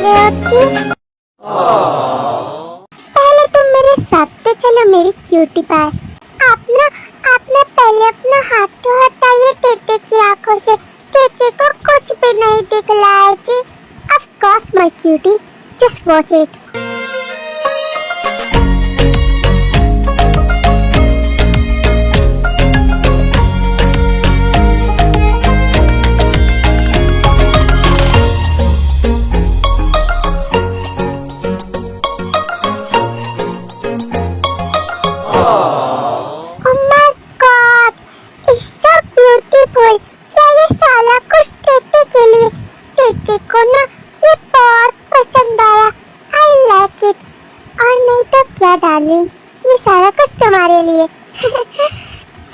रहे हो जी? पहले तुम मेरे साथ तो चलो मेरी क्यूटी पाई। आपने पहले अपना हाथ तो हटाइए टेटे की आंखों से। टेटे को कुछ भी नहीं दिख रहा है जी। Of course my cutie, just watch it. Darling, ये सारा कुछ तुम्हारे लिए।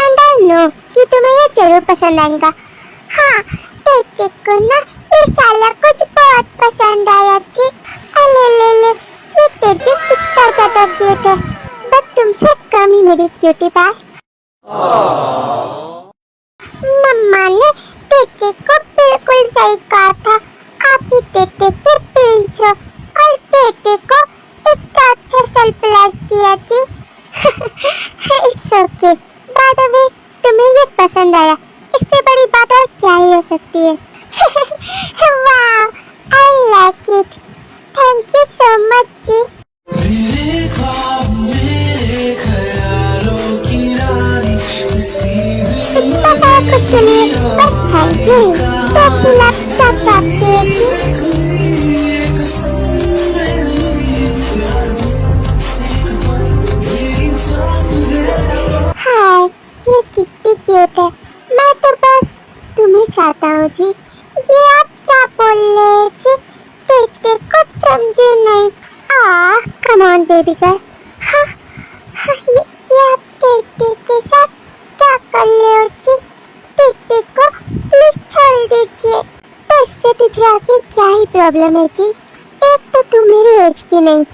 एंड आई नो कि तुम्हें ये जरूर पसंद आएगा। हाँ, टेटे को ना ये सारा कुछ बहुत पसंद आया जी। अले ले ले, ये टेटे कितना ज्यादा क्यूट है, बट तुमसे कम ही मेरी क्यूटी पाई। मम्मा ने टेटे को बिल्कुल सही कहा था। आप ही टेटे के प्रिंस हो और टेटे को इतना अच्छा सरप्राइज दिया जी। It's okay. By the way, तुम्हें ये पसंद आया, इससे बड़ी बात और क्या ही हो सकती है। वाह, I like it. Thank you so much जी। इतना सारा कुछ के लिए बस थैंक यू। तो पिला क्या चाहते हैं जी? हाय, ये कितनी क्यूट है। मैं तो बस तुम्हें चाहता हूँ जी। ये आप क्या बोल रहे हैं जी? टेटे कुछ समझे नहीं। Come on baby girl. हाँ, ये आप टेटे के साथ क्या कर रहे हो जी? टेटे को प्लीज छोड़ दीजिए। तो इससे तुझे आगे क्या ही प्रॉब्लम है जी? एक तो तुम मेरी एज की नहीं,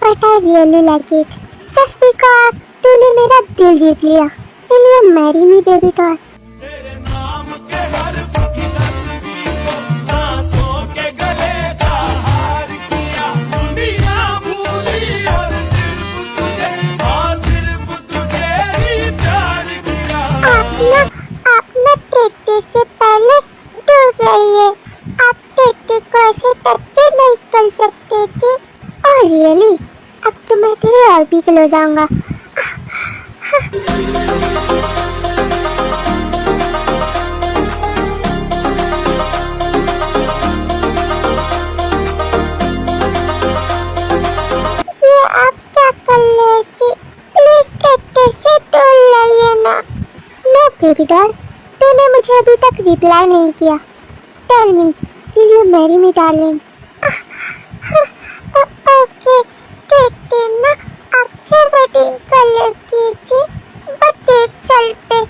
but I really like it. Just because तूने मेरा दिल जीत लिया। Will you marry me, baby doll? तेरे नाम के हर की तस्वीर को सांसों के गले का हार किया। दुनिया भूली और सिर्फ तुझे ही प्यार किया। आप ना टेटे से पहले दूर रहिए। आप टेटे को ऐसे टच नहीं कर सकते थे। और रियली, अब तो मैं तेरे और भी क्लोज आऊंगा। बेबी डॉल, तूने मुझे अभी तक रिप्लाई नहीं किया। Tell me, will you marry me darling? Okay, टेटे ना आपसे वेडिंग कर लेगी जी, बट एक शर्त पे।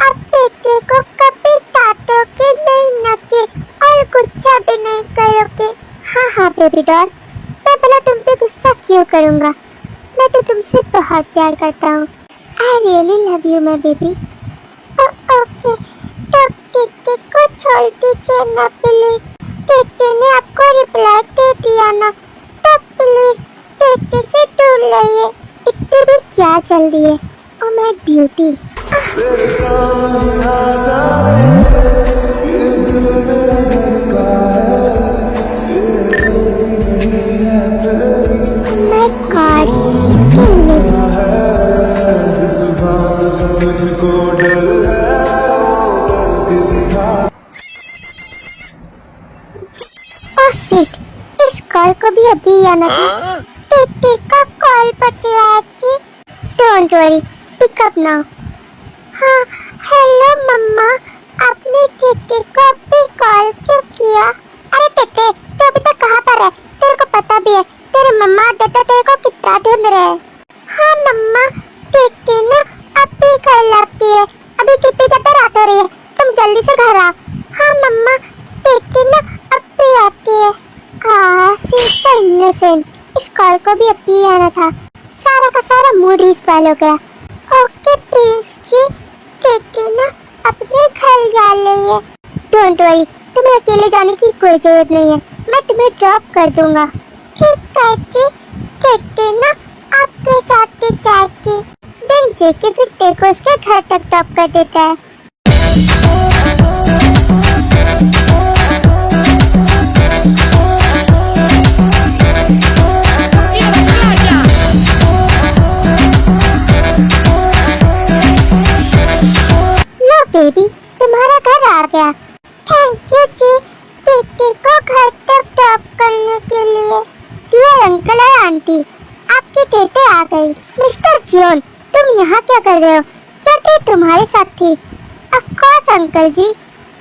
आप टेटे को कभी डांटोगे नहीं ना जी, और गुस्सा भी नहीं करोगे? हाँ बेबी डॉल, मैं भला तुम पे गुस्सा क्यों करूँगा? मैं तो तुमसे बहुत प्यार करता हूँ। I really love you my baby. Okay, तब टेटे को छोड़ दीजिए ना प्लीज। टेटे ने आपको रिप्लाई दे दिया ना, तब प्लीज टेटे से दूर रहिए। इतनी भी क्या जल्दी है? Oh my beauty. My God, इसके लिप्स। इस कॉल को भी अभी आना था। टेटे का कॉल बज रहा है जी। Don't worry, pick up now. हाँ, हेलो मम्मा, आपने टेटे को अभी कॉल क्यों किया? अरे टेटे, तू अभी तक कहाँ पर है? तेरे को पता भी है तेरे मम्मा और डैडा तेरे को कितना ढूंढ रहे हैं। हाँ मम्मा, टेटे ना अभी घर लाती है। अभी कितनी ज्यादा रात हो रही है, तुम जल्दी से घर आओ। हाँ मम्मा, टेटे ना अभी आती है। इनोसेंट, इस कॉल को भी अभी आना था। सारा का सारा मूड ही स्पॉइल हो गया। ओके प्रिंस जी, टेटे ना अपने घर जा रही है। डोंट वरी, तुम्हें अकेले जाने की कोई जरूरत नहीं है, मैं तुम्हें ड्रॉप कर दूंगा। ठीक है जी, टिट्टी ना आपके साथ ही जाएगी। दिन जेके फिर टेको उसके घर तक ड्रॉप कर देता है। लो बेबी, तुम्हारा घर आ गया। थैंक यू जी, टिट्टी को घर तक ड्रॉप करने के लिए। डियर अंकल और आंटी, आपके टेटे आ गई। मिस्टर जियोन, तुम यहाँ क्या कर रहे हो? क्या टे तुम्हारे साथ थी? ऑफ कोर्स अंकल जी,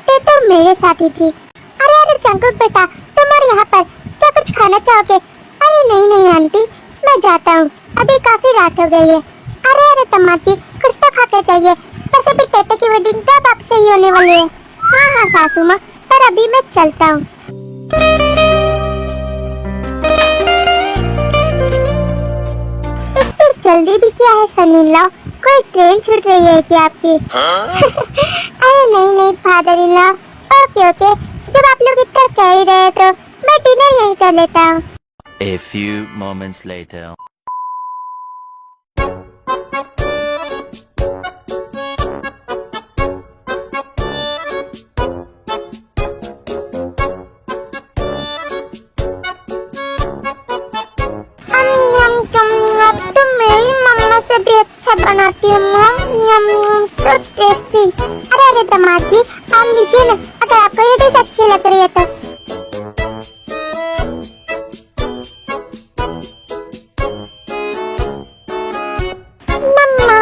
टे तो मेरे साथ ही थी। अरे अरे जंगकुक बेटा, तुम और यहाँ पर क्या कुछ खाना चाहोगे? अरे नहीं नहीं आंटी, मैं जाता हूँ, अभी काफी रात हो गई है। अरे अरे तम्माची, कुछ तो खा के जाइए। वैसे भी टेटे की वेडिंग तो अब आपसे ही होने वाली है। हाँ हाँ सासू माँ, पर अभी मैं चलता हूँ। इतनी जल्दी भी क्या है सनी लॉ? कोई ट्रेन छूट रही है क्या आपकी? अरे नहीं नहीं father in law, okay okay, जब आप लोग इतना कह ही रहे तो मैं डिनर यहीं कर लेता हूँ। A few moments later. तुम मेरी मम्मा से भी अच्छा बनाती हो मॉम, सो टेस्टी। अरे अरे तमाची, आप लीजिए ना, अगर आपको ये डिश अच्छी लग रही है तो। मम्मा,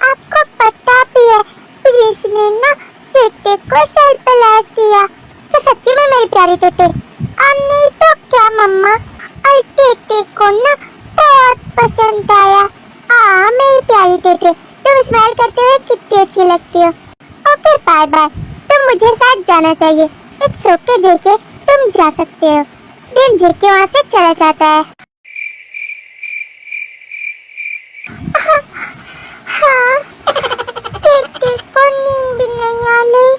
आपको पता भी है पुलिस ने ना टेटे को सरप्राइज दिया। क्या सच्ची में मेरी प्यारी टेटे? और नहीं तो क्या मम्मा, और टेटे को ना बहुत पसंद आया। मेरी प्यारी टेटे, तुम स्माइल करते हुए कितनी अच्छी लगती हो। ओके बाय बाय, तुम मुझे साथ जाना चाहिए। इट्स ओके जेके, तुम जा सकते हो। दिन जेके वहाँ से चला जाता है। हाँ, टेटे को नींद भी नहीं आ रही।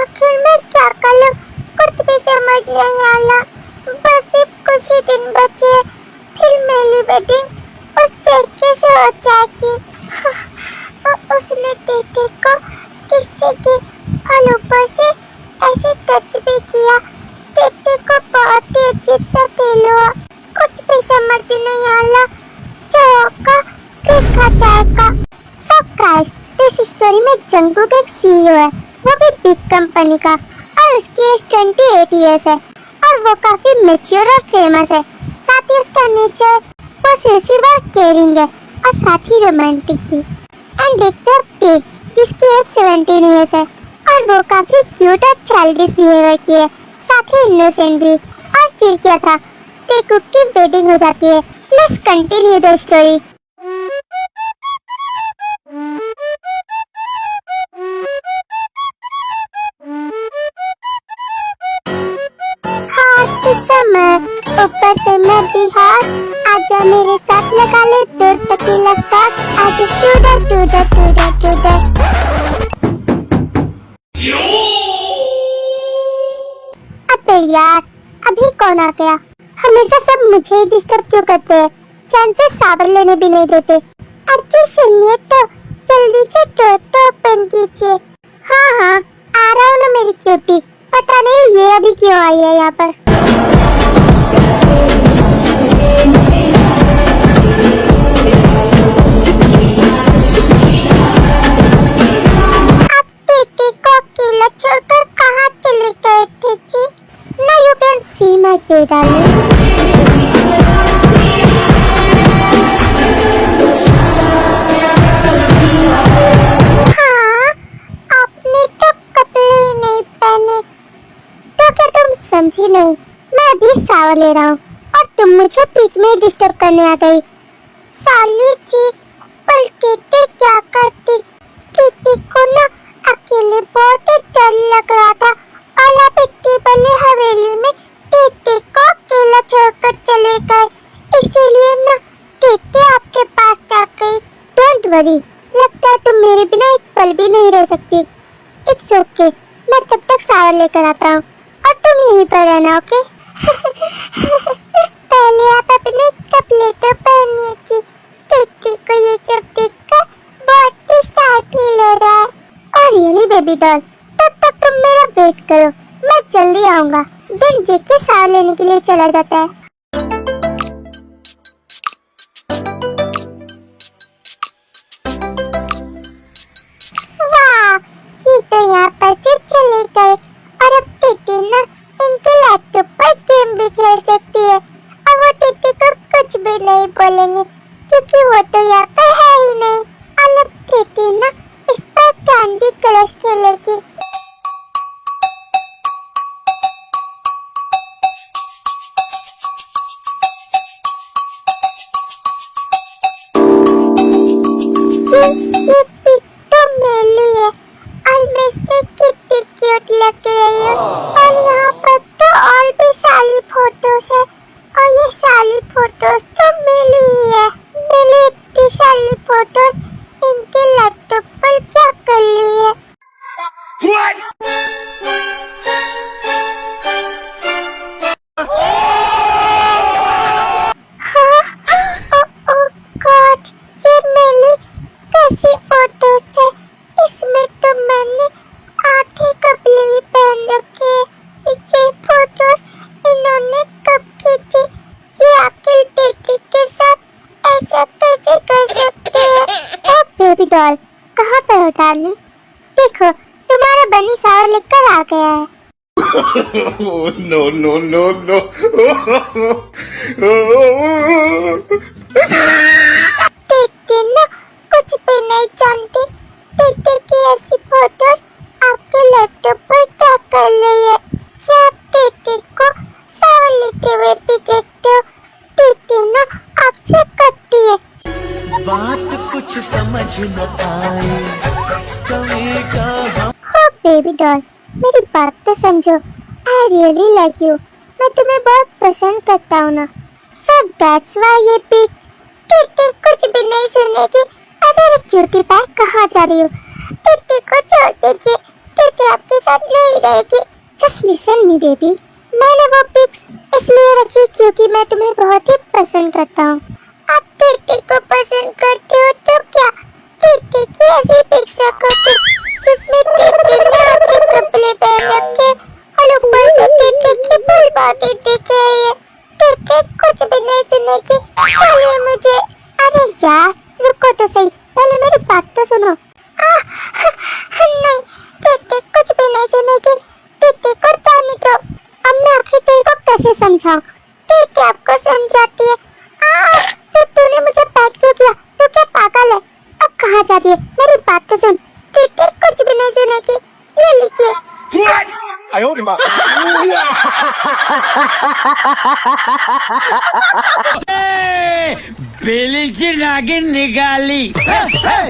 आखिर मैं क्या करूं, कुछ भी समझ नहीं आ रहा। बस सिर्फ कुछ ही दिन बचे, फिर मेरी वेडिंग उस जेके से हो जाएगी। उसने टेटे को किसी की और ऊपर से ऐसे टच भी किया। टेटे को बहुत ही अजीब सा फील हुआ। कुछ भी समझ नहीं आ रहा, जो होगा देखा जाएगा। सो गाइस, इस स्टोरी में जंगकुक एक सीईओ है, वो भी बिग कंपनी का, और उसकी एज 28 इयर्स है और वो काफी मैच्योर और फेमस है। साथ ही उसका नेचर पॉसेसिव और केयरिंग है और साथ ही रोमांटिक भी। एंड देखते हैं जिसकी एज 17 इयर्स है और वो काफी क्यूट और चाइल्डिश बिहेवियर की है, साथ ही इनोसेंट भी। और फिर क्या था, टेकुक की वेडिंग हो जाती है। Let's continue the story. समय ऊपर से मैं बिहार, आजा मेरे साथ लगा ले 2 टकीला साथ, आज स्टूडेंट टूडे। अबे यार, अभी कौन आ गया? हमेशा सब मुझे ही डिस्टर्ब क्यों करते हैं? चैन से सावर लेने भी नहीं देते। अच्छी सुनिए तो जल्दी से तो ओपन कीजिए। हाँ हाँ, आ रहा हूँ ना मेरी क्यूटी। पता नहीं ये अभी क्यों आई है यहाँ पर। आप टेटे को अकेला छोड़कर कहाँ चले गए थे जी? Now you can see my darling. समझी नहीं, मैं अभी सावर ले रहा हूँ और तुम मुझे बीच में डिस्टर्ब करने आ गई। साली जी, पर टेटे क्या करती? टेटे को ना अकेले बहुत ही डर लग रहा था और आप इतनी बड़ी हवेली में टेटे को अकेला छोड़कर चले गए, इसीलिए ना टेटे आपके पास आ गई। डोंट वरी, लगता है तुम मेरे बिना एक पल भी नहीं रह सकती। इट्स ओके, मैं तब तक सावर लेकर आता हूँ और तुम यहीं पर रहना, ओके? चला जाता है। वाह, ये तो यहाँ पर से चले गए और अब टिटी ना इनके लैपटॉप पर गेम भी खेल सकती है और वो टिटी को कुछ भी नहीं बोलेंगे क्योंकि वो तो यहाँ पर है ही नहीं। और अब टिटी ना इस पर कैंडी क्रश खेलेगी। ये पिक तो मेरी है और मैं इसमें कितनी क्यूट लग रही हूँ। और यहाँ पर तो और भी सारी फोटोज है और ये सारी फोटोज तो मेरी ही है। मेरी इतनी सारी फोटोज इनके लैपटॉप पर क्या कर ली है? हाँ, ओह गॉड, ये मेरी कैसी फोटोज है? इसमें तो मैंने आधे कपड़े ही पहन रखे हैं। ये फोटोज इन्होंने कब खींची? ये आखिर टिटी के साथ ऐसा कैसे कर सकते हैं? ओ बेबी डॉल, कहाँ पर हो डार्लिंग? देखो, तुम्हारा बनी सावर लेकर आ गया है। No, no, no, no. टिटी ना कुछ भी नहीं जानती। टिटी की ऐसी फोटोज आपके लैपटॉप पर क्या कर रही है? क्या आप टिटी को सावर लेते हुए भी देखते हो? टिटी ना आपसे करती है। बात कुछ समझ न आए कहेगा हम। हो बेबी डॉल, मेरी बात तो समझो। I really like you. मैं तुम्हें बहुत पसंद करता हूँ ना। सो दैट्स व्हाई ये पिक। टिटी कुछ भी नहीं सुनेगी। अरे क्यूटी पाई, कहाँ जा रही हो? टिटी को छोड़ दीजिए। टिटी आपके साथ नहीं रहेगी। Just listen me baby. मैंने वो पिक्स इसलिए रखी क्योंकि मैं तुम्हें बहुत ही पसंद करता हूँ। आप टिटी को पसंद करते हो तो क्या टिटी की ऐसी पिक्स रखोगे जिसमें टिटी ने आपके कपड़े पहन रखे और ऊपर से टिटी की फुल बॉडी दिख रही है? टिटी कुछ भी नहीं सुनेगी। चलिए मुझे। अरे यार, रुको तो सही, पहले मेरी बात तो सुनो। नहीं, टिटी कुछ भी नहीं सुनेगी। टिटी को जाने दो। अब मैं आखिर तेरे को कैसे समझाऊं? टिटी आपको समझाती है। तो तूने मुझे पैट क्यों किया? तू क्या पागल है? अब कहाँ जा रही है? मेरी बात तो सुन। टिटी कुछ भी नहीं सुनेगी। ये लीजिए। बेली की नागिन निकाली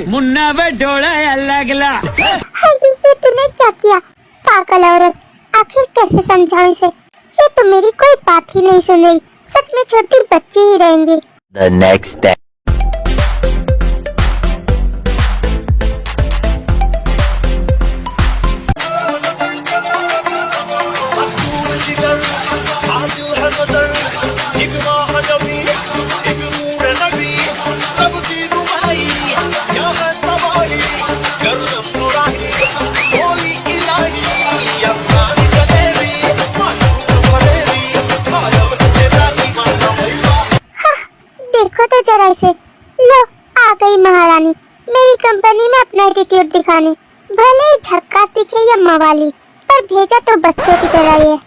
मुन्ना पे डोला लगला। ये तूने क्या किया? पागल औरत, आखिर कैसे समझाऊं इसे? ये तो मेरी कोई बात ही नहीं सुन रही। सच में छोटी बच्ची ही रहेंगी। The next day. देखो तो जरा इसे। लो, आ गई महारानी मेरी कंपनी में अपना एटीट्यूड दिखाने। भले ही झक्कास दिखे या मवाली, पर भेजा तो बच्चों की तरह ही है।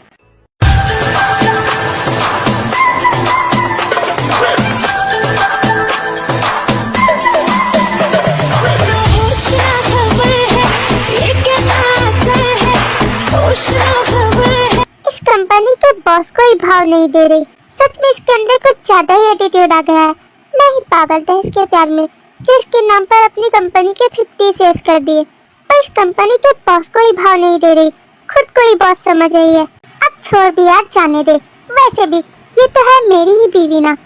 इस कंपनी के बॉस को ही भाव नहीं दे रही। सच में इसके अंदर कुछ ज्यादा ही एटीट्यूड आ गया है। मैं ही पागल था इसके प्यार में कि इसके नाम पर अपनी कंपनी के 50 शेयर्स कर दिए। पर इस कंपनी के बॉस को ही भाव नहीं दे रही, खुद को ही बॉस समझ रही है। अब छोड़ भी यार, जाने दे। वैसे भी ये तो है मेरी ही बीवी ना।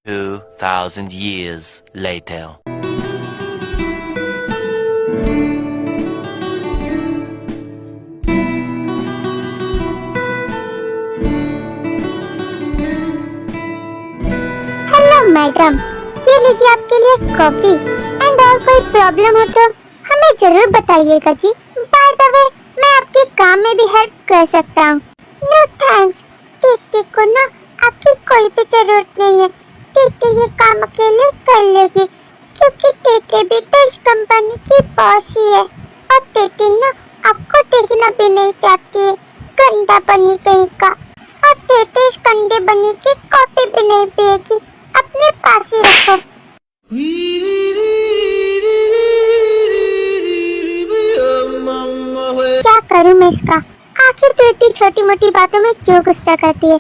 2000 years later. मैडम, ये लीजिए आपके लिए कॉफी। एंड और कोई प्रॉब्लम हो तो हमें जरूर बताइएगा जी। बाय द वे, मैं आपके काम में भी हेल्प कर सकता हूँ। नो थैंक्स, टीटी को ना आपकी कोई भी जरूरत नहीं है। टीटी ये काम अकेले कर लेगी क्योंकि टीटी भी तो इस कंपनी की बॉस ही है। और टीटी ना आपको देखना भी नहीं चाहती है, गंदा बनी कहीं का। और टीटी इस गंदे बनी की कॉफी भी नहीं पिएगी, अपने पास ही रखो। क्या करूं मैं इसका? आखिर तो इतनी छोटी मोटी बातों में क्यों गुस्सा करती है?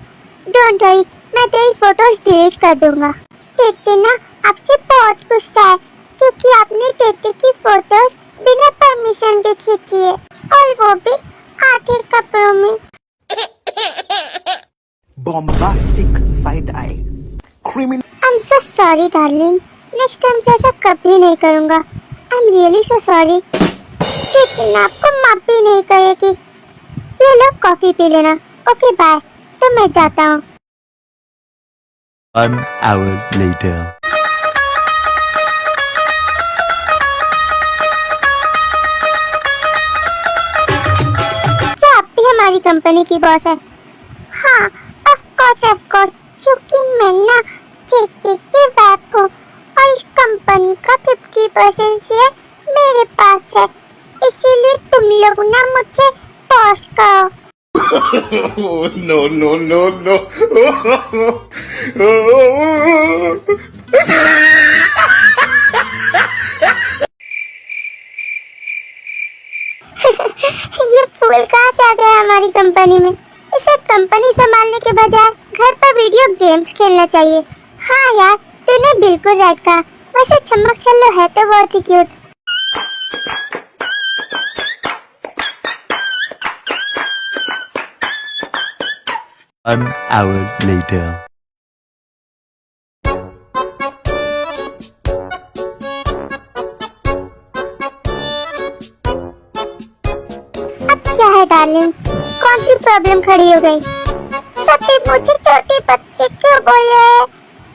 डोंट वरी, मैं तेरी फोटोज डिलीट कर दूंगा। टीटी ना आपसे बहुत गुस्सा है क्योंकि आपने टीटी की फोटोज बिना परमिशन के खींची है, और वो भी आधे कपड़ों में। Bombastic side eye. Criminal. I'm so sorry darling, next time से ऐसा कभी नहीं करूँगा। I'm really so sorry। TT ना आपको माफ भी नहीं करेगी। ये लो कॉफी पी लेना। ओके बाय, तो मैं जाता हूँ। 1 hour later. क्या आप भी हमारी कंपनी की बॉस है? हाँ, ऑफ कोर्स, क्योंकि मैं ना टीटी की वाइफ हूँ और इस कंपनी का 50% शेयर मेरे पास है, इसीलिए तुम लोग ना मुझे बॉस कहो। no, no, no, no. ये फूल कहाँ से आ गया हमारी कंपनी में? इसे कंपनी संभालने के बजाय घर पर वीडियो गेम्स खेलना चाहिए। हाँ यार, तूने बिल्कुल राइट कहा। वैसे चमक चल्लो है तो बहुत ही क्यूट। An hour later. अब क्या है डार्लिंग, कौन सी प्रॉब्लम खड़ी हो गई? सभी मुझे छोटी बच्ची क्यों बोल रहे हैं?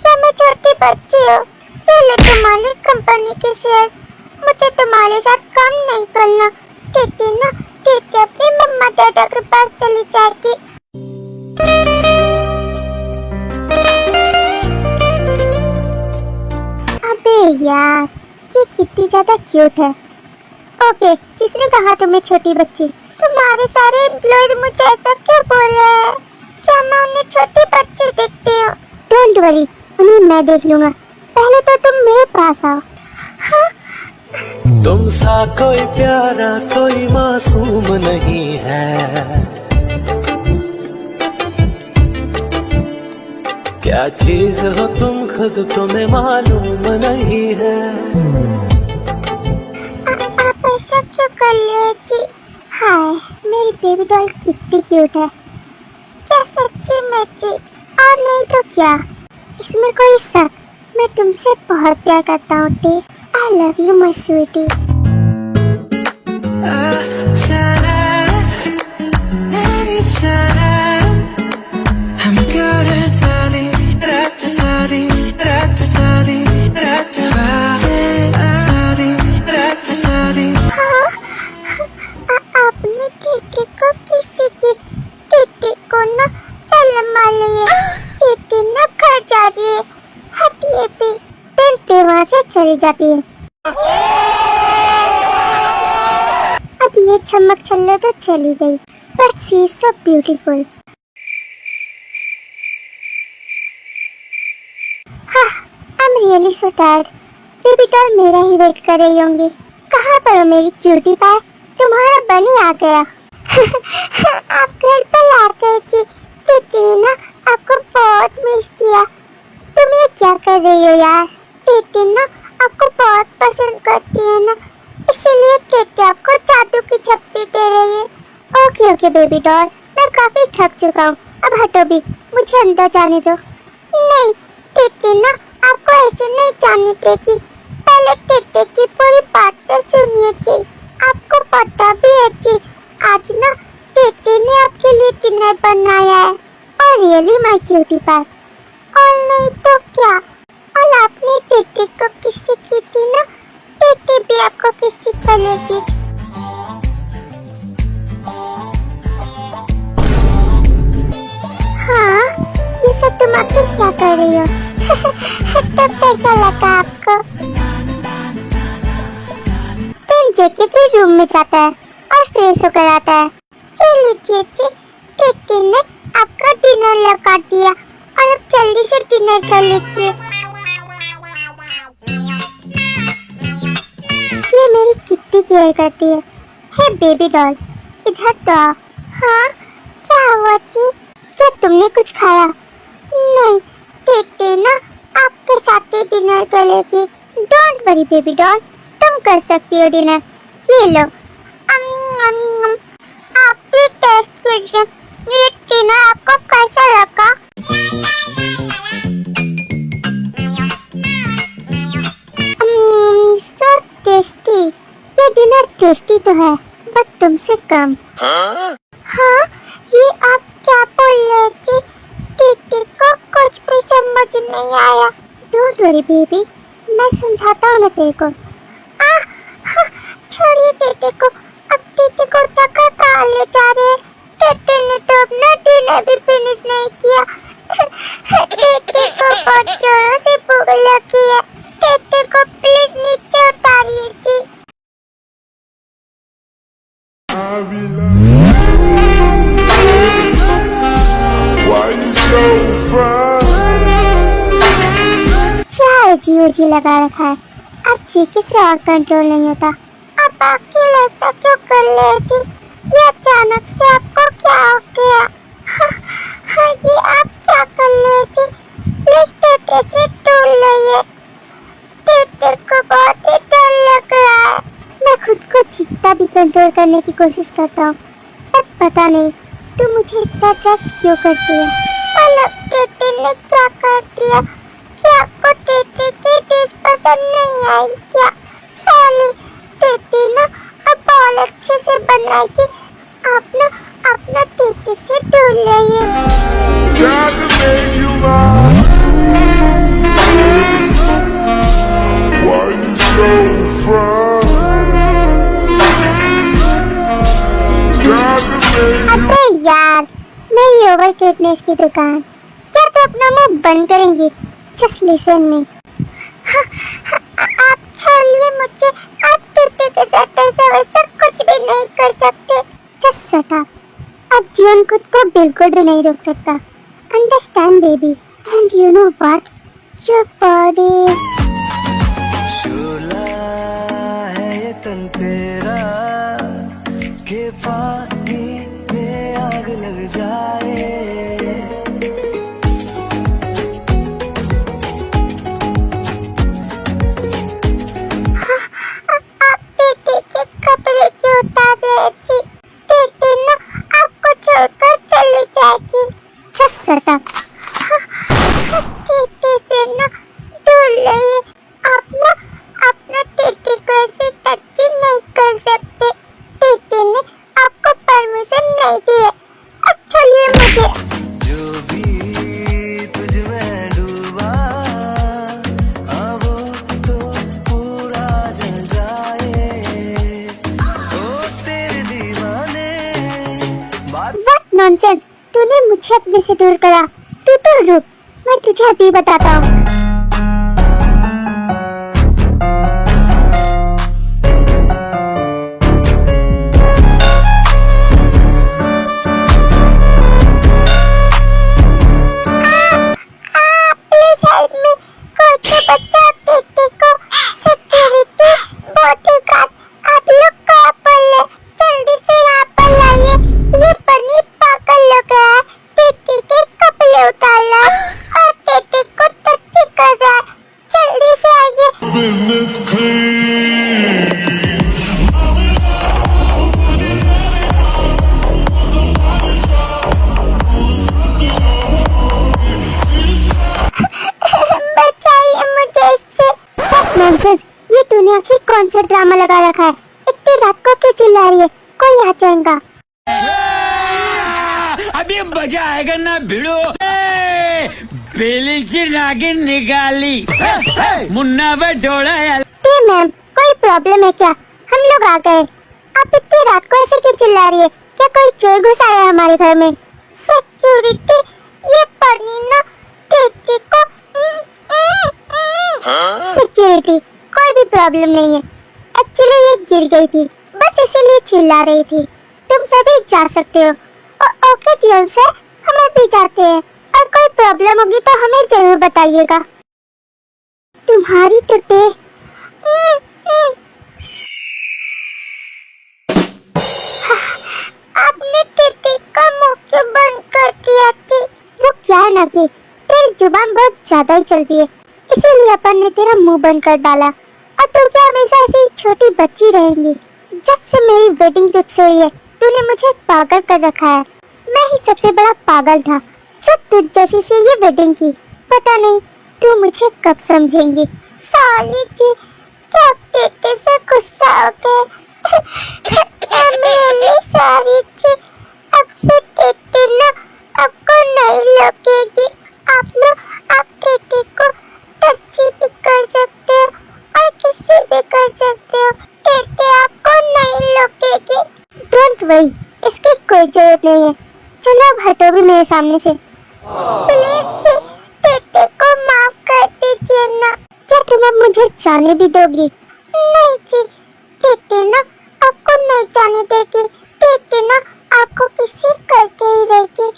क्या मैं छोटी बच्ची हूँ? ये ले तुम्हारी कंपनी के शेयर्स, मुझे तुम्हारे साथ काम नहीं करना। टीटी ना टीटी अपनी मम्मा डैडा के पास चली जाएगी। अबे यार, ये कितनी ज्यादा क्यूट है। ओके, किसने कहा तुम्हें छोटी बच्ची? तुम्हारे सारे एम्प्लॉयज मुझे ऐसा क्यों बोल रहे हैं? क्या मैं उन्हें छोटी बच्ची दिखती हूँ? डोंट वरी, उन्हें मैं देख लूंगा। पहले तो तुम मेरे पास आओ। हाँ? तुम सा कोई प्यारा कोई मासूम नहीं है, क्या चीज हो तुम खुद तुम्हें मालूम नहीं है। आप ऐसा क्यों कर रहे जी? हाय, मेरी बेबी डॉल कितनी क्यूट है। क्या सच्ची में जी? और नहीं तो क्या, इसमें कोई शक? मैं तुमसे बहुत प्यार करता हूँ टी। I love you my sweetie. आपने टीटी को किसी की? टीटी को ना सलाम वाली है। टीटी ना घर जा रही है, हटिए भी। फिर वहाँ से चली जाती है। अब ये चमक छल्लो तो चली गई, but she is so beautiful. हाँ, I am really so tired. Baby doll मेरा ही वेट कर रही होंगी। कहाँ पर हो मेरी क्यूटी पाई? तुम्हारा बनी आ गया। आप घर पर आ गए जी। टीटी ने ना आपको बहुत मिस किया। तुम ये क्या कर रही हो यार? टीटी ना आपको बहुत पसंद करती है ना, इसीलिए टीटी आपको जादू की छप्पी दे रही है। ओके बेबी डॉल, मैं काफी थक चुका हूँ, अब हटो भी, मुझे अंदर जाने दो। नहीं, टीटी ना आपको ऐसे नहीं जाने देगी। पहले टीटी की पूरी बात तो सुनिए जी। आपको पता भी है जी, आज ना टीटी ने आपके लिए डिनर बनाया है। और रियली माय क्यूटी पाई। और नहीं तो क्या, और आपने टीटी को किसी की थी ना, टीटी भी आपको किसी करेगी। तुम आखिर क्या कर रही हो? तो कैसा लगा आपको? तुम जेके फिर रूम में जाता है और फ्रेश होकर आता है। ये लीजिए जी, टिट्टी ने आपका डिनर लगा दिया और अब जल्दी से डिनर कर लीजिए। ये मेरी कितनी केयर करती है। हे बेबी डॉल, इधर तो आओ। हाँ, क्या हुआ जी? क्या तुमने कुछ खाया? नहीं, टिट्टी ना आपके साथ ही डिनर करेगी। डोंट वरी बेबी डॉल, तुम कर सकती हो डिनर। ये लो। आप भी टेस्ट कीजिए। ये डिनर आपको कैसा लगा? So tasty. ये डिनर टेस्टी तो है, बट तुमसे कम। हाँ, ये आप क्या बोल रहे थे? टिट्टी को कुछ भी समझ नहीं आया। डोंट वरी बेबी, मैं समझाता हूँ ना तेरे को। छोड़िए टिट्टी को, अब टिट्टी को टक्कर कहाँ ले जा रहे हैं? टिट्टी ने तो अपना डिनर भी फिनिश नहीं किया। टिट्टी को बहुत जोरों से भूख लगी है। टिट्टी को प्लीज नीचे उतारिए जी। क्या जी लगा रखा है? अब जेके से और कंट्रोल नहीं होता। आप अकेले ऐसा क्यों कर रहे थे? ये अचानक से आपको क्या हो गया? ये आप क्या कर रहे थे? प्लीज टिट्टी से दूर रहिए। टिट्टी को बहुत ही डर लग रहा है। मैं खुद को जितना भी कंट्रोल करने की कोशिश करता हूँ, पर पता नहीं तू मुझे इतना अट्रैक्ट क्यों करती है। मतलब टिट्टी ने क्या कर दिया? क्या आपको टिट्टी की डिश पसंद नहीं आई क्या? साली, टिट्टी ना अब बहुत अच्छे से बनाएगी। आप ना अपना टिट्टी से दूर रहिए। अबे यार, मेरी ओवर क्यूटनेस की दुकान। क्या तो अपना मुंह बंद करेंगी? Just listen me. आप छोड़िए मुझे। आप टिट्टी के साथ ऐसा वैसा कुछ भी नहीं कर सकते। Just shut up. अब जीवन खुद को बिल्कुल भी नहीं रोक सकता। Understand baby, and you know what, your body. शोला है ये तन तेरा के पानी में आग लग जाए। टिट्टी से ना दूर रहिए। आप ना अपना टिट्टी को ऐसे टच नहीं कर सकते। टिट्टी ने आपको परमिशन नहीं दी है। अब छोड़िए मुझे। जो भी तुझ में डूबा अब तो पूरा जल जाए। ओ तेरे दीवाने What nonsense! तूने मुझे अपने से दूर करा। तू तो रुक, मैं तुझे अभी बताता हूँ। Please help me. कोई तो बच्चा टिट्टी को। सिक्योरिटी, बॉडीगार्ड, आप लोग कहाँ पर है? जल्दी से यहाँ पर लाइए। ये बनी पागल लग रहा है। टिट्टी के कपड़े उतार रहा है और टिट्टी को टच कर रहा है। जल्दी से आइए। Business clean. बचाइए मुझे इससे। नॉनसेंस, ये तूने आखिर कौन सा ड्रामा लगा रखा है? इतनी रात को क्यों चिल्ला रही है? कोई आ जाएगा। अभी मजा आएगा ना भिड़ो। बेली की नागिन निकाली मुन्ना बटोला। मैम, कोई प्रॉब्लम है क्या? हम लोग आ गए। आप इतनी रात को ऐसे क्यों चिल्ला रही है? क्या कोई चोर घुस आया हमारे घर में? सिक्योरिटी, ये पनी ना नहीं थी, कोई भी प्रॉब्लम नहीं है। एक्चुअली ये गिर गई थी, बस इसीलिए चिल्ला रही थी। तुम सभी जा सकते हो। ओके जी सर, हमें भी जाते हैं, और कोई प्रॉब्लम होगी तो हमें जरूर बताइएगा। तुम्हारी तो आपने टेटे का मुंह क्यों बंद कर दिया थी? वो क्या है ना कि तेरी जुबान बहुत ज्यादा ही चलती है, इसीलिए अपन ने तेरा मुंह बंद कर डाला। और तू क्या हमेशा ऐसी छोटी बच्ची रहेंगी? जब से मेरी वेडिंग तुझसे हुई है, तूने मुझे पागल कर रखा है। मैं ही सबसे बड़ा पागल था जो तुझ जैसी से ये वेडिंग की। पता नहीं तू मुझे कब समझेंगी। साली जी, क्या आप टेटे से गुस्सा हो गए? सारी जी, अब से टेटे ना आपको नहीं लगेगी। आप टेटे को टच भी कर सकते हो और किसी भी कर सकते हो। टेटे आपको नहीं लगेगी। डोंट वरी, इसकी कोई जरूरत नहीं है। चलो अब हटो भी मेरे सामने से। प्लीज टेटे को माफ कर दीजिए ना। क्या तुम अब मुझे जाने भी दोगी? नहीं जी, टेटे ना आपको नहीं जाने देगी। टेटे ना आपको किसी करके ही रहेगी।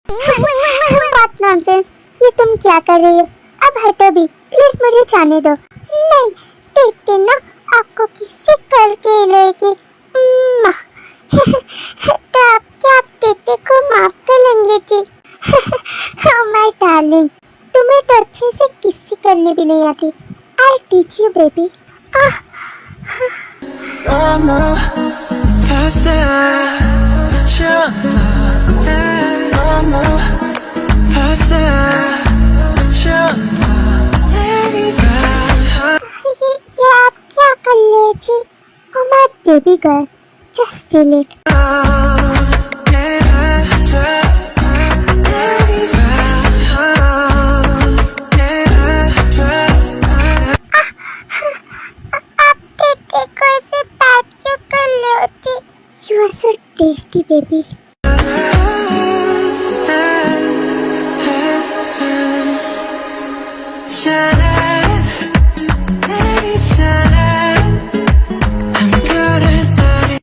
बात नॉनसेंस, ये तुम क्या कर रही हो? अब हटो भी, प्लीज मुझे जाने दो। नहीं, टेटे ना आपको किसी करके ही रहेगी। तो आप टेटे को माफ कर लेंगे जी? Oh my darling, तुम्हें तो अच्छे से किसी करने भी नहीं आती। I'll teach you baby. ये आप क्या कर ले जी? Oh my baby girl, just feel it. You are so tasty, baby.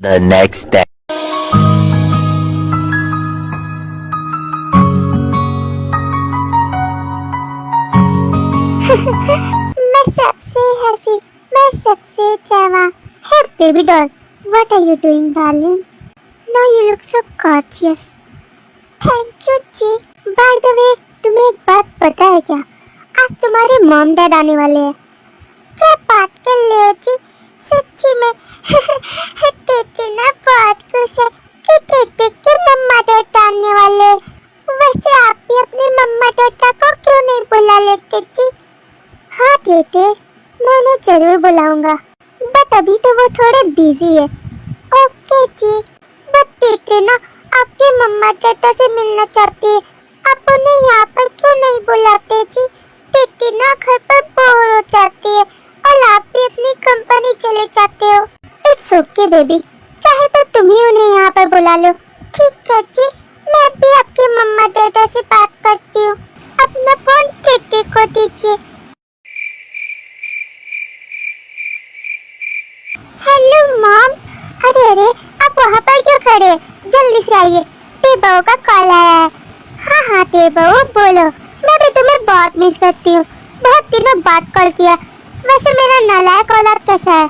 The next day. मैं सबसे हंसी, मैं सबसे जवां। Hey baby doll, what are you doing, darling? Now you look so gorgeous. Thank you ji. By the way, तुम्हें एक बात पता है क्या? आज तुम्हारे मॉम डैड आने वाले हैं। क्या बात कर रहे हो जी? सच्ची में? टेटे ना बहुत खुश है कि टेटे के मम्मा डैड आने वाले हैं। वैसे आप भी अपने मम्मा डैडा को क्यों नहीं बुला लेते जी? हाँ टेटे, मैं उन्हें जरूर बुलाऊंगा, बट अभी तो वो थोड़े बिजी है। ओके जी, बट टेटे ना आपके मम्मा डैडा से मिलना चाहती है। आप उन्हें यहाँ पर क्यों नहीं बुलाते जी? टेटे ना घर पर बोर हो जाती है और आप भी अपनी कंपनी चले जाते हो। इट्स ओके बेबी, चाहे तो तुम ही उन्हें यहाँ पर बुला लो। ठीक है जी, मैं भी आपके मम्मा डैडा से बात करती हूँ। अपना फोन टेटे को दीजिए। Hello mom. अरे आप वहाँ पर क्यों खड़े हैं? जल्दी से आइए, टेबो का कॉल आया है। हाँ टेबो बोलो। मैं भी तुम्हें बहुत मिस करती हूँ, बहुत दिनों बाद कॉल किया। वैसे मेरा नालायक औलाद कैसा है?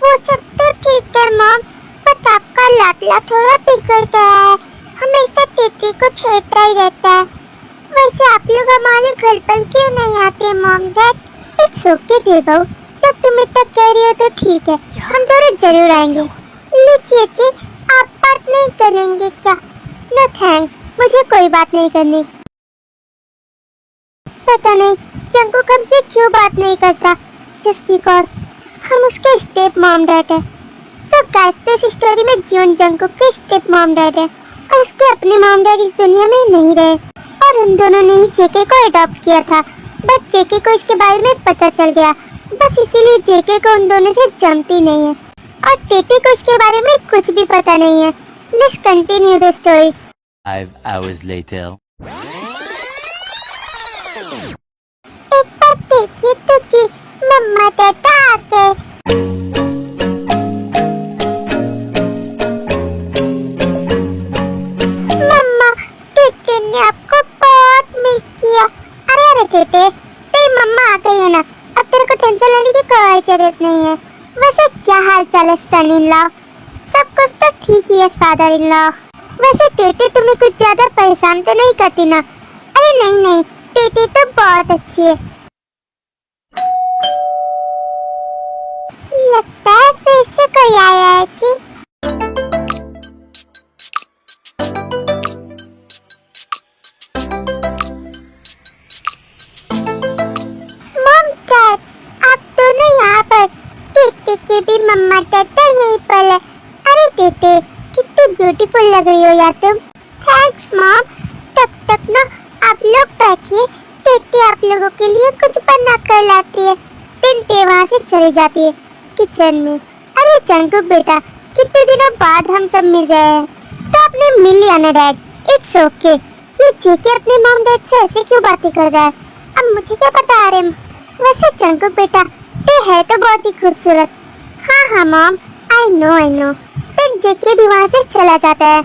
वो सब तो ठीक है मॉम, बट आपका लाडला थोड़ा बिगड़ गया है, हमेशा टेटे को छेड़ता ही रहता है। वैसे आप लोग हमारे घर पर क्यों नहीं आते mom dad? It's okay Tebo, जब तुम इतना कह रही हो तो ठीक है, हम दोनों जरूर आएंगे। लीजिए जी, आप बात नहीं करेंगे क्या? नो थैंक्स, मुझे कोई बात नहीं करनी। पता नहीं जंकुक हमसे क्यों बात नहीं करता, जस्ट बिकॉज हम उसके स्टेप मॉम डैड है। सो गाइस, तो इस स्टोरी में जियोन जंकुक के स्टेप मॉम डैड है और उसके अपने मॉम डैड इस दुनिया में नहीं रहे और उन दोनों ने ही जेके को अडॉप्ट किया था। बट जेके को इसके बारे में पता चल गया, बस इसीलिए जेके को उन दोनों से जमती नहीं है और टेटे को इसके बारे में कुछ भी पता नहीं है। Let's continue the story. 5 hours later. एक बार देखिए तो जी, मम्मा डैड टेटे, तेरी मम्मा आ गई है ना, अब तेरे को टेंशन लेने की कोई जरूरत नहीं है। वैसे क्या हाल चाल है सन इन लॉ? सब कुछ तो ठीक ही है फादर इन लॉ। वैसे टेटे तुम्हें कुछ ज्यादा परेशान तो नहीं करती ना? अरे नहीं नहीं, टेटे तो बहुत अच्छी है। लगता है फिर से कोई आया है जी। मॉम डैड, आप दोनों यहाँ पर। टेटे के भी मम्मा डैडा यहीं पर है। अरे टेटे, कितनी ब्यूटीफुल लग रही हो यार तुम। Thanks mom. तब तक ना आप लोग बैठिए, टेटे आप लोगों के लिए कुछ बना कर लाती है। टेटे वहाँ से चली जाती है किचन में। अरे जंकुक बेटा, कितने दिनों बाद हम सब मिल रहे हैं, तो आपने मिल लिया ना डैड, इट्स ओके। ये जेके अपने मॉम डैड से ऐसे क्यों बातें कर रहा है? अब मुझे क्या पता। अरे वैसे जंकुक बेटा, ये है तो बहुत ही खूबसूरत। हाँ हाँ मॉम, आई नो। तो जेके भी वहाँ से चला जाता है।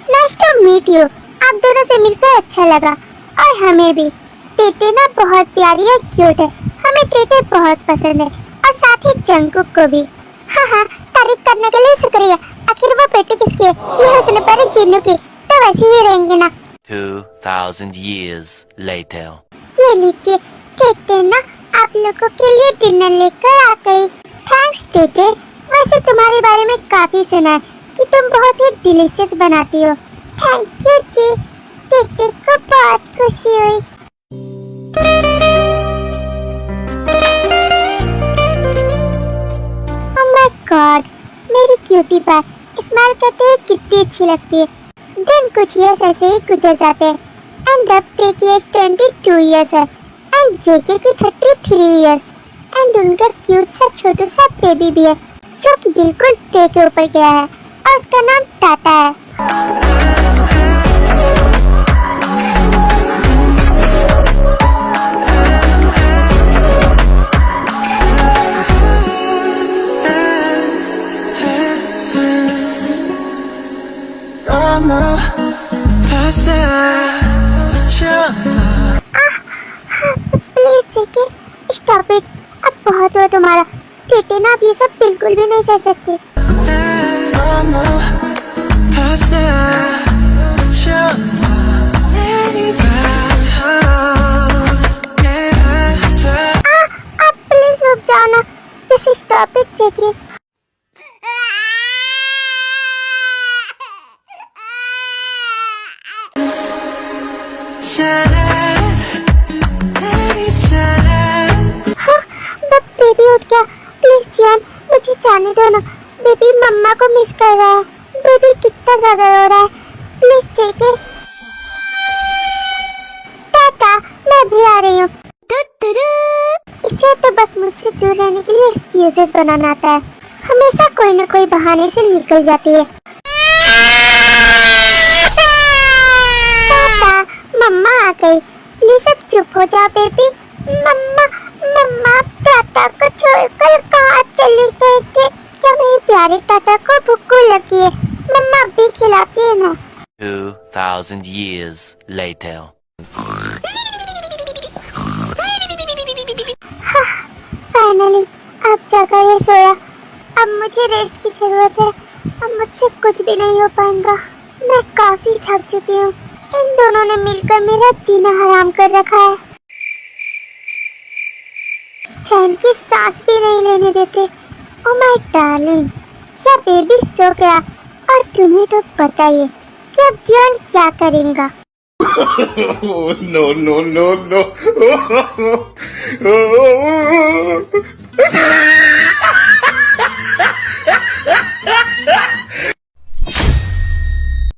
Nice to meet you. आप दोनों से मिलकर अच्छा लगा, और हमें भी। टेटे ना बहुत प्यारी और क्यूट है, हमें टेटे बहुत पसंद है, और साथ ही जंकुक को भी। हाँ, तारीफ करने के लिए शुक्रिया। आखिर वो बेटे किसके? ये हुस्न पर जिन्नू की, तो वैसे ही रहेंगे ना। 2000 years later. ये लीजिए, टेटे ना आप लोगों के लिए डिनर लेकर आ गई। थैंक्स टेटे। वैसे तुम्हारे बारे में काफी सुना है कि तुम बहुत ही डिलीशियस बनाती हो। थैंक यू जी, टेटे को बहुत खुशी हुई। ओह माय गॉड, मेरी क्यूटी पाई स्माइल करते हुए कितनी अच्छी लगती है। दिन कुछ इयर्स ऐसे ही गुजर जाते हैं। एंड अब टेकी एज 22 इयर्स है, एंड जेके की 33 इयर्स, एंड उनका क्यूट सा छोटा सा बेबी भी है, जो कि बिल्कुल टे के ऊपर गया है, और उसका नाम टाटा है। Please JK, stop it. अब बहुत हुआ तुम्हारा। टेटे ना अब ये सब बिल्कुल भी नहीं सह सकती। आप प्लीज रुक जाओ ना, just stop it JK. Baby उठ गया। प्लीज जियान, मुझे जाने दो ना। बेबी मम्मा को मिस कर रहा है। बेबी कितना ज्यादा रो रहा है। प्लीज जेके। टाटा, मैं भी आ रही हूँ। इसे तो बस मुझसे दूर रहने के लिए एक्सक्यूजेस बनाना आता है। हमेशा कोई न कोई बहाने से निकल जाती है। टाटा, मम्मा आ गई। प्लीज अब चुप हो जाओ बेबी। मम्मा टाटा को छोड़कर कहाँ चली गई थी? क्या मेरी प्यारी टाटा को भूख लगी है? मम्मा भी खिलाती है ना। 2000 years later. फाइनली अब जाकर ये सोया। अब मुझे रेस्ट की जरूरत है। अब मुझसे कुछ भी नहीं हो पाएगा। मैं काफी थक चुकी हूँ। इन दोनों ने मिलकर मेरा जीना हराम कर रखा है। चैन की सांस भी नहीं लेने देते। ओह माय डार्लिंग, क्या बेबी सो गया? और तुम्हें तो पता ही है कि अब जियान क्या करेगा। no.